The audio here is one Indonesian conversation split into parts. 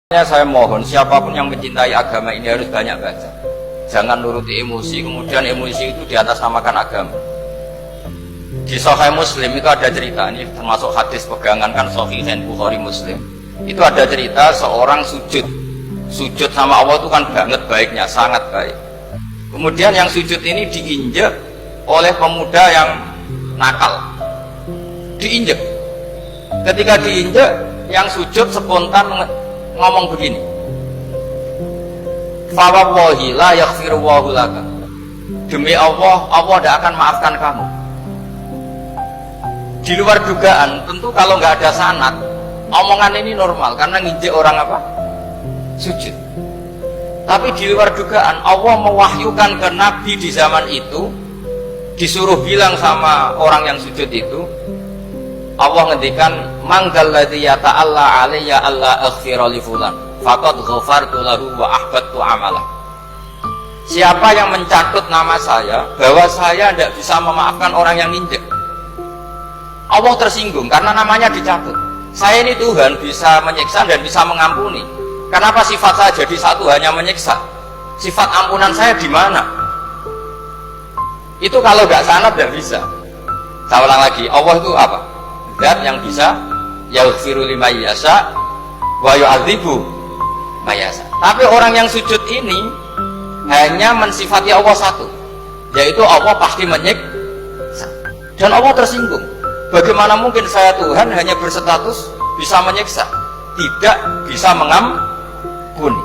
Saya mohon siapapun yang mencintai agama ini harus banyak baca. Jangan nuruti emosi, kemudian emosi itu di atas namakan agama. Di Sahih Muslim itu ada cerita, ini termasuk hadis pegangan kan Sahihain Bukhari Muslim. Itu ada cerita seorang sujud sama Allah itu kan banget baiknya, sangat baik. Kemudian yang sujud ini diinjek oleh pemuda yang nakal. Diinjek. Ketika diinjek, yang sujud spontan ngomong begini, fa wallahi la yaghfiru Allahu laka, demi Allah, Allah tidak akan maafkan kamu. Di luar dugaan, tentu kalau nggak ada sanad, omongan ini normal karena nginjek orang apa? Sujud. Tapi di luar dugaan, Allah mewahyukan ke Nabi di zaman itu, disuruh bilang sama orang yang sujud itu, Allah ngendikan, manggal ladzi yata'alla alayya alla aghfira li fulan faqad ghafartu lahu wa ahbattu amalah. Siapa yang mencatut nama saya bahwa saya tidak bisa memaafkan orang yang nginjek, Allah tersinggung karena namanya dicatut. Saya ini Tuhan bisa menyiksa dan bisa mengampuni. Kenapa sifat saya jadi satu hanya menyiksa? Sifat ampunan saya di mana? Itu kalau nggak sanad tidak bisa. Saya ulang lagi, Allah itu apa? Dan yang bisa yaghfiru liman yasha wa yu'adzibu may yasha. Tapi orang yang sujud ini hanya mensifati Allah satu, yaitu Allah pasti menyiksa. Dan Allah tersinggung. Bagaimana mungkin saya Tuhan hanya berstatus bisa menyiksa, tidak bisa mengampuni?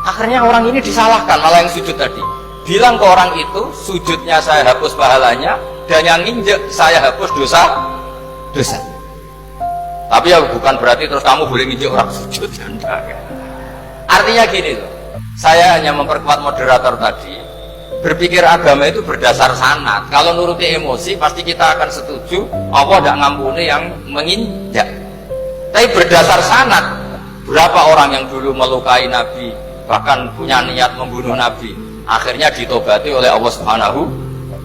Akhirnya orang ini disalahkan, malah yang sujud tadi bilang ke orang itu, sujudnya saya hapus pahalanya, dan yang nginjek saya hapus dosa. Tapi ya bukan berarti terus kamu boleh nginjek orang sujud. Artinya gini loh, saya hanya memperkuat moderator tadi, berpikir agama itu berdasar sanad. Kalau nuruti emosi pasti kita akan setuju Allah tidak ngampuni yang menginjak. Tapi berdasar sanad, berapa orang yang dulu melukai Nabi, bahkan punya niat membunuh Nabi, akhirnya ditobati oleh Allah Subhanahu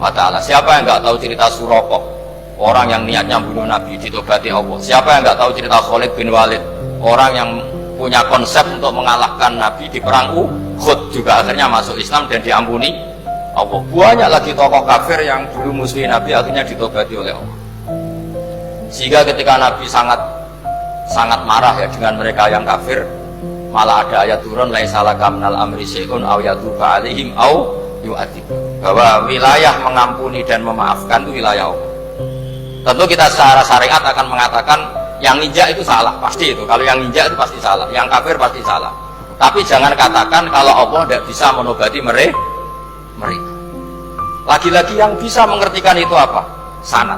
wa Ta'ala. Siapa yang nggak tahu cerita Suraqah, orang yang niatnya bunuh Nabi, ditobati Allah. Siapa yang nggak tahu cerita Khalid bin Walid, orang yang punya konsep untuk mengalahkan Nabi di perang Uhud, juga akhirnya masuk Islam dan diampuni Allah. Banyak lagi tokoh kafir yang dulu musuhi Nabi akhirnya ditobati oleh Allah. Sehingga ketika Nabi sangat marah ya dengan mereka yang kafir, malah ada ayat turun, laisa laka minal amri syai'un aw yatuba alaihim aw yu'adzib, bahwa wilayah mengampuni dan memaafkan itu wilayah Allah. Tentu kita secara syariat akan mengatakan yang injak itu salah, pasti itu. Kalau yang injak itu pasti salah, yang kafir pasti salah. Tapi jangan katakan kalau Allah tidak bisa menobati mereka. Lagi-lagi yang bisa mengertikan itu apa? Sanad.